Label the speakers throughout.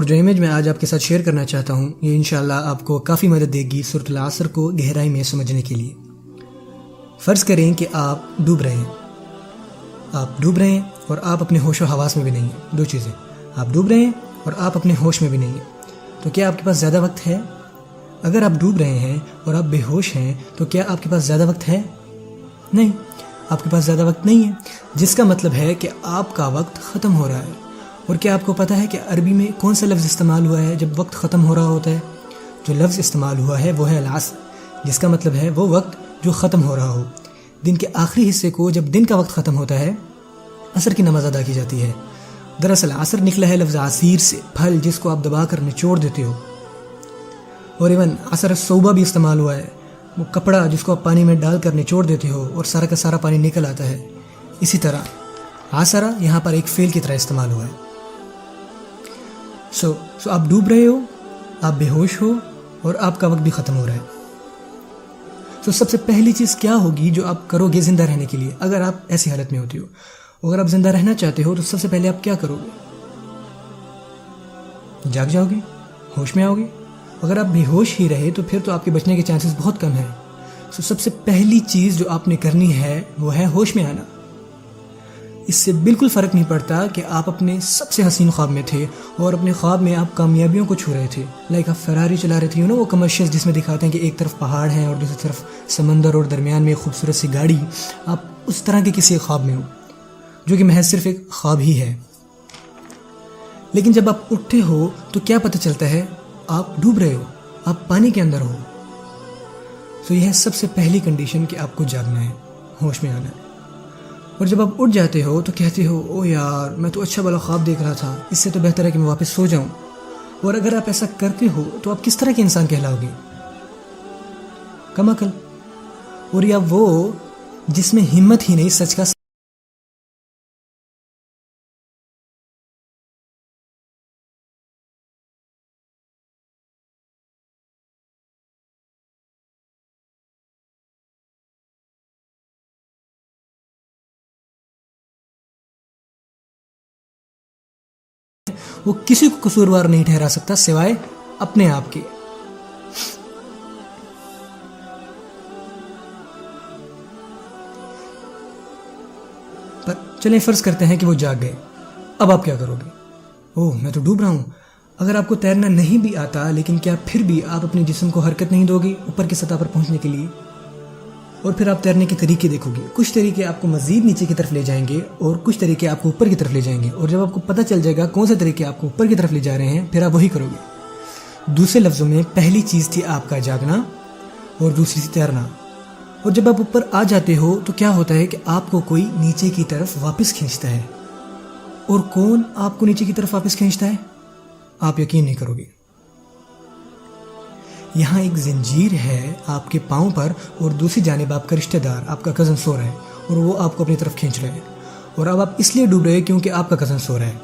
Speaker 1: اور جو امیج میں آج آپ کے ساتھ شیئر کرنا چاہتا ہوں یہ انشاءاللہ آپ کو کافی مدد دے گی سورۃ العصر کو گہرائی میں سمجھنے کے لیے۔ فرض کریں کہ آپ ڈوب رہے ہیں اور آپ اپنے ہوش و حواس میں بھی نہیں ہیں۔ دو چیزیں، آپ ڈوب رہے ہیں اور آپ اپنے ہوش میں بھی نہیں ہیں، تو کیا آپ کے پاس زیادہ وقت ہے؟ اگر آپ ڈوب رہے ہیں اور آپ بے ہوش ہیں تو کیا آپ کے پاس زیادہ وقت ہے؟ نہیں، آپ کے پاس زیادہ وقت نہیں ہے، جس کا مطلب ہے کہ آپ کا وقت ختم ہو رہا ہے۔ اور کیا آپ کو پتہ ہے کہ عربی میں کون سا لفظ استعمال ہوا ہے جب وقت ختم ہو رہا ہوتا ہے؟ جو لفظ استعمال ہوا ہے وہ ہے العصر، جس کا مطلب ہے وہ وقت جو ختم ہو رہا ہو۔ دن کے آخری حصے کو جب دن کا وقت ختم ہوتا ہے عصر کی نماز ادا کی جاتی ہے۔ دراصل عصر نکلا ہے لفظ عصیر سے، پھل جس کو آپ دبا کر نچوڑ دیتے ہو۔ اور ایون عصر صوبہ بھی استعمال ہوا ہے، وہ کپڑا جس کو آپ پانی میں ڈال کر نچوڑ دیتے ہو اور سارا کا سارا پانی نکل آتا ہے۔ اسی طرح عصر یہاں پر ایک فعل کی طرح استعمال ہوا ہے۔ سو آپ ڈوب رہے ہو، آپ بے ہوش ہو اور آپ کا وقت بھی ختم ہو رہا ہے۔ سب سے پہلی چیز کیا ہوگی جو آپ کرو گے زندہ رہنے کے لیے اگر آپ ایسی حالت میں ہوتے ہو؟ اگر آپ زندہ رہنا چاہتے ہو تو سب سے پہلے آپ کیا کرو گے؟ جاگ جاؤ گے؟ ہوش میں آؤ گے؟ اگر آپ بے ہوش ہی رہے تو پھر تو آپ کے بچنے کے چانسز بہت کم ہیں۔ سب سے پہلی چیز جو آپ نے کرنی ہے وہ ہے ہوش میں آنا۔ اس سے بالکل فرق نہیں پڑتا کہ آپ اپنے سب سے حسین خواب میں تھے اور اپنے خواب میں آپ کامیابیوں کو چھو رہے تھے، آپ فراری چلا رہے تھے، وہ کمرشل جس میں دکھاتے ہیں کہ ایک طرف پہاڑ ہیں اور دوسری طرف سمندر اور درمیان میں ایک خوبصورت سی گاڑی۔ آپ اس طرح کے کسی خواب میں ہو جو کہ محض صرف ایک خواب ہی ہے۔ لیکن جب آپ اٹھتے ہو تو کیا پتہ چلتا ہے؟ آپ ڈوب رہے ہو، آپ پانی کے اندر ہو۔ یہ ہے سب سے پہلی کنڈیشن کہ آپ کو جاگنا ہے، ہوش میں آنا ہے۔ اور جب آپ اٹھ جاتے ہو تو کہتے ہو او یار میں تو اچھا بھلا خواب دیکھ رہا تھا، اس سے تو بہتر ہے کہ میں واپس سو جاؤں۔ اور اگر آپ ایسا کرتے ہو تو آپ کس طرح کے انسان کہلاؤ گے؟ کم عقل، اور یا وہ جس میں ہمت ہی نہیں سچ کا وہ کسی کو قصوروار نہیں ٹھہرا سکتا سوائے اپنے آپ کے۔ پر چلیں فرض کرتے ہیں کہ وہ جاگ گئے، اب آپ کیا کرو گے؟ میں تو ڈوب رہا ہوں۔ اگر آپ کو تیرنا نہیں بھی آتا لیکن کیا پھر بھی آپ اپنے جسم کو حرکت نہیں دو گے اوپر کی سطح پر پہنچنے کے لیے؟ اور پھر آپ تیرنے کے طریقے دیکھو گے، کچھ طریقے آپ کو مزید نیچے کی طرف لے جائیں گے اور کچھ طریقے آپ کو اوپر کی طرف لے جائیں گے۔ اور جب آپ کو پتہ چل جائے گا کون سے طریقے آپ کو اوپر کی طرف لے جا رہے ہیں پھر آپ وہی کرو گے۔ دوسرے لفظوں میں پہلی چیز تھی آپ کا جاگنا اور دوسری تھی تیرنا۔ اور جب آپ اوپر آ جاتے ہو تو کیا ہوتا ہے کہ آپ کو کوئی نیچے کی طرف واپس کھینچتا ہے۔ اور کون آپ کو نیچے کی طرف واپس کھینچتا ہے؟ آپ یقین نہیں کرو گے، یہاں ایک زنجیر ہے آپ کے پاؤں پر اور دوسری جانب آپ کا رشتہ دار، آپ کا کزن سو رہا ہے اور وہ آپ کو اپنی طرف کھینچ رہے ہیں۔ اور اب آپ اس لیے ڈوب رہے ہیں کیونکہ آپ کا کزن سو رہا ہے۔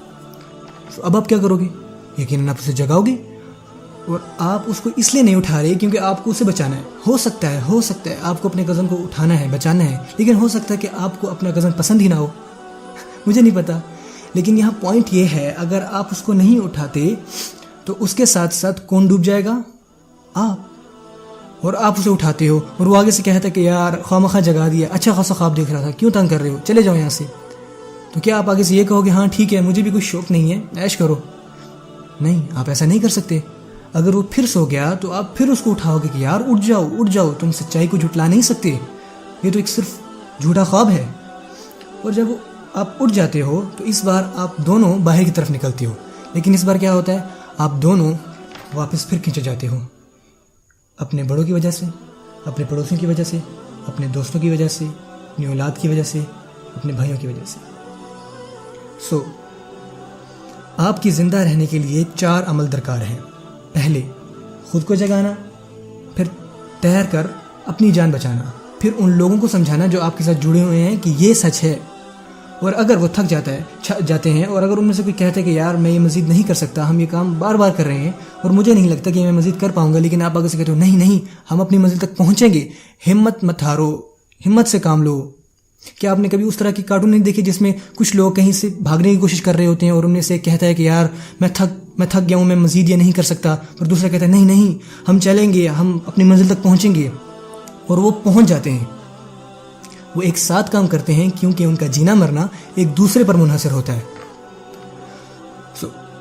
Speaker 1: اب آپ کیا کرو گے؟ یقیناً آپ اسے جگاؤ گے، اور آپ اس کو اس لیے نہیں اٹھا رہے کیونکہ آپ کو اسے بچانا ہے۔ ہو سکتا ہے آپ کو اپنے کزن کو اٹھانا ہے، بچانا ہے، لیکن ہو سکتا ہے کہ آپ کو اپنا کزن پسند ہی نہ ہو، مجھے نہیں پتا۔ لیکن یہاں پوائنٹ یہ ہے اگر آپ اس کو نہیں اٹھاتے تو اس کے ساتھ ساتھ کون ڈوب جائے گا؟ آپ۔ اور آپ اسے اٹھاتے ہو اور وہ آگے سے کہتا ہے کہ یار خواہ جگا دیا، اچھا خاصا خواب دیکھ رہا تھا، کیوں تنگ کر رہے ہو، چلے جاؤ یہاں سے۔ تو کیا آپ آگے سے یہ کہو گے ہاں ٹھیک ہے مجھے بھی کوئی شوق نہیں ہے، عیش کرو؟ نہیں، آپ ایسا نہیں کر سکتے۔ اگر وہ پھر سو گیا تو آپ پھر اس کو اٹھاؤ گے کہ یار اٹھ جاؤ، تم سچائی کو جھٹلا نہیں سکتے، یہ تو ایک صرف جھوٹا خواب ہے۔ اور جب آپ اٹھ جاتے ہو تو اس بار آپ دونوں باہر کی طرف نکلتے ہو، لیکن اس بار کیا ہوتا ہے؟ آپ دونوں واپس پھر کھینچے جاتے ہو، اپنے بڑوں کی وجہ سے، اپنے پڑوسیوں کی وجہ سے، اپنے دوستوں کی وجہ سے، اپنی اولاد کی وجہ سے، اپنے بھائیوں کی وجہ سے۔ آپ کی زندہ رہنے کے لیے 4 عمل درکار ہیں۔ پہلے خود کو جگانا، پھر تیر کر اپنی جان بچانا، پھر ان لوگوں کو سمجھانا جو آپ کے ساتھ جڑے ہوئے ہیں کہ یہ سچ ہے۔ اور اگر وہ تھک جاتے ہیں اور اگر ان میں سے کوئی کہتا ہے کہ یار میں یہ مزید نہیں کر سکتا، ہم یہ کام بار بار کر رہے ہیں اور مجھے نہیں لگتا کہ میں مزید کر پاؤں گا، لیکن آپ آگے سے کہتے ہو نہیں ہم اپنی منزل تک پہنچیں گے، ہمت مت ہارو، ہمت سے کام لو۔ کیا آپ نے کبھی اس طرح کی کارٹون نہیں دیکھے جس میں کچھ لوگ کہیں سے بھاگنے کی کوشش کر رہے ہوتے ہیں اور ان میں سے کہتا ہے کہ یار میں تھک میں تھک گیا ہوں، میں مزید یہ نہیں کر سکتا، اور دوسرا کہتا ہے نہیں نہیں ہم چلیں گے، ہم اپنی منزل تک پہنچیں گے، اور وہ پہنچ جاتے ہیں۔ وہ ایک ساتھ کام کرتے ہیں کیونکہ ان کا جینا مرنا ایک دوسرے پر منحصر ہوتا ہے۔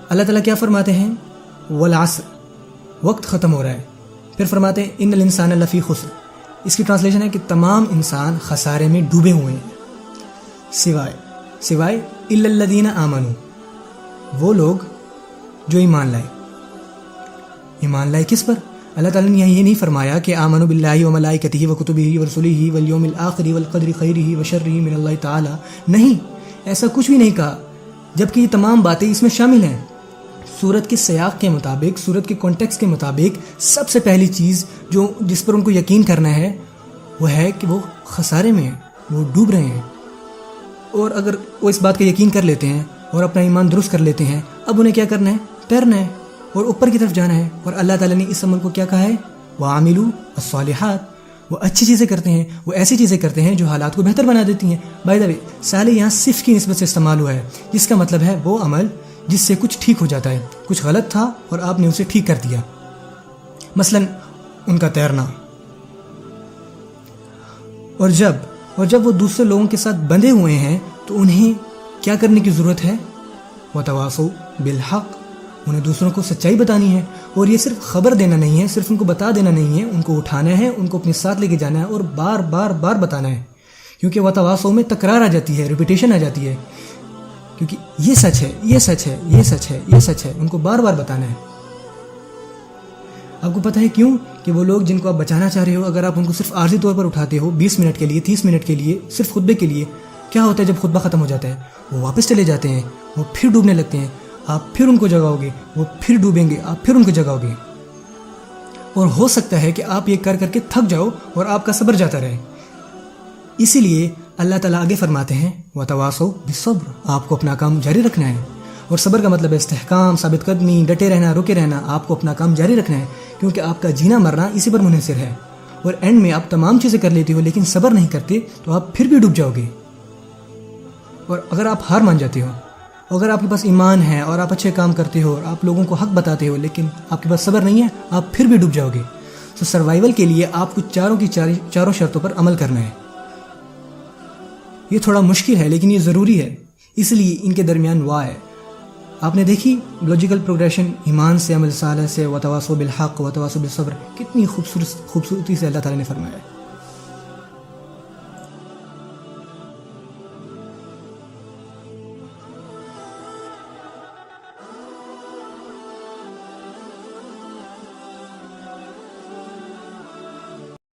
Speaker 1: اللہ تعالیٰ کیا فرماتے ہیں؟ والعصر، وقت ختم ہو رہا ہے۔ پھر فرماتے ہیں ان الانسان لفی خسر، اس کی ٹرانسلیشن ہے کہ تمام انسان خسارے میں ڈوبے ہوئے ہیں، سوائے الا الذین آمنوا، وہ لوگ جو ایمان لائے۔ ایمان لائے کس پر؟ اللہ تعالیٰ نے یہ نہیں فرمایا کہ آمنوا باللہ وملائکتہ وکتبہ ورسلہ والیوم الآخر والقدر خیرہ وشرہ من اللہ تعالی، نہیں، ایسا کچھ بھی نہیں کہا، جبکہ یہ تمام باتیں اس میں شامل ہیں۔ سورت کے سیاق کے مطابق، سورت کے کانٹیکس کے مطابق سب سے پہلی چیز جس پر ان کو یقین کرنا ہے وہ ہے کہ وہ خسارے میں ہیں، وہ ڈوب رہے ہیں۔ اور اگر وہ اس بات کا یقین کر لیتے ہیں اور اپنا ایمان درست کر لیتے ہیں، اب انہیں کیا کرنا ہے؟ تیرنا ہے اور اوپر کی طرف جانا ہے۔ اور اللہ تعالیٰ نے اس عمل کو کیا کہا ہے؟ وَعَمِلُوا الصَّالِحَاتِ، وہ اچھی چیزیں کرتے ہیں، وہ ایسی چیزیں کرتے ہیں جو حالات کو بہتر بنا دیتی ہیں۔ بائی دا وے، صالح یہاں صف کی نسبت سے استعمال ہوا ہے، جس کا مطلب ہے وہ عمل جس سے کچھ ٹھیک ہو جاتا ہے، کچھ غلط تھا اور آپ نے اسے ٹھیک کر دیا، مثلا ان کا تیرنا۔ اور جب وہ دوسرے لوگوں کے ساتھ بندھے ہوئے ہیں تو انہیں کیا کرنے کی ضرورت ہے؟ وَتَوَاصَوْا بِالْحَقِّ، انہیں دوسروں کو سچائی بتانی ہے، اور یہ صرف خبر دینا نہیں ہے، صرف ان کو بتا دینا نہیں ہے، ان کو اٹھانا ہے، ان کو اپنے ساتھ لے کے جانا ہے اور بار بار بار بتانا ہے، کیونکہ وَتَوَاصَوْا میں تکرار آ جاتی ہے، ریپیٹیشن آ جاتی ہے، کیونکہ یہ سچ ہے، یہ سچ ہے، یہ سچ ہے، یہ سچ ہے، ان کو بار بار بتانا ہے۔ آپ کو پتہ ہے کیوں؟ کہ وہ لوگ جن کو آپ بچانا چاہ رہے ہو، اگر آپ ان کو صرف عارضی طور پر اٹھاتے ہو 20 منٹ کے لیے، 30 منٹ کے لیے، صرف خطبے کے لیے، کیا ہوتا ہے جب خطبہ ختم ہو جاتا ہے؟ وہ واپس چلے جاتے ہیں، وہ پھر ڈوبنے لگتے ہیں، آپ پھر ان کو جگاؤ گے، وہ پھر ڈوبیں گے، آپ پھر ان کو جگاؤ گے، اور ہو سکتا ہے کہ آپ یہ کر کر کے تھک جاؤ اور آپ کا صبر جاتا رہے۔ اسی لیے اللہ تعالیٰ آگے فرماتے ہیں وَتَوَاصَوْا بِالصَّبْرِ، آپ کو اپنا کام جاری رکھنا ہے، اور صبر کا مطلب ہے استحکام، ثابت قدمی، ڈٹے رہنا، رکے رہنا، آپ کو اپنا کام جاری رکھنا ہے، کیونکہ آپ کا جینا مرنا اسی پر منحصر ہے، اور اینڈ میں آپ تمام چیزیں کر لیتے ہو لیکن صبر نہیں کرتے تو آپ پھر بھی ڈوب جاؤ گے۔ اور اگر آپ ہار مان جاتے ہو، اگر آپ کے پاس ایمان ہے اور آپ اچھے کام کرتے ہو اور آپ لوگوں کو حق بتاتے ہو لیکن آپ کے پاس صبر نہیں ہے، آپ پھر بھی ڈوب جاؤ گے۔ تو سروائیول کے لیے آپ کو چاروں شرطوں پر عمل کرنا ہے۔ یہ تھوڑا مشکل ہے لیکن یہ ضروری ہے، اس لیے ان کے درمیان ہے۔ آپ نے دیکھی لاجیکل پروگریشن، ایمان سے، عمل صالح سے، وتواصوا بالحق وتواصوا بالصبر، کتنی خوبصورتی سے اللہ تعالیٰ نے فرمایا ہے۔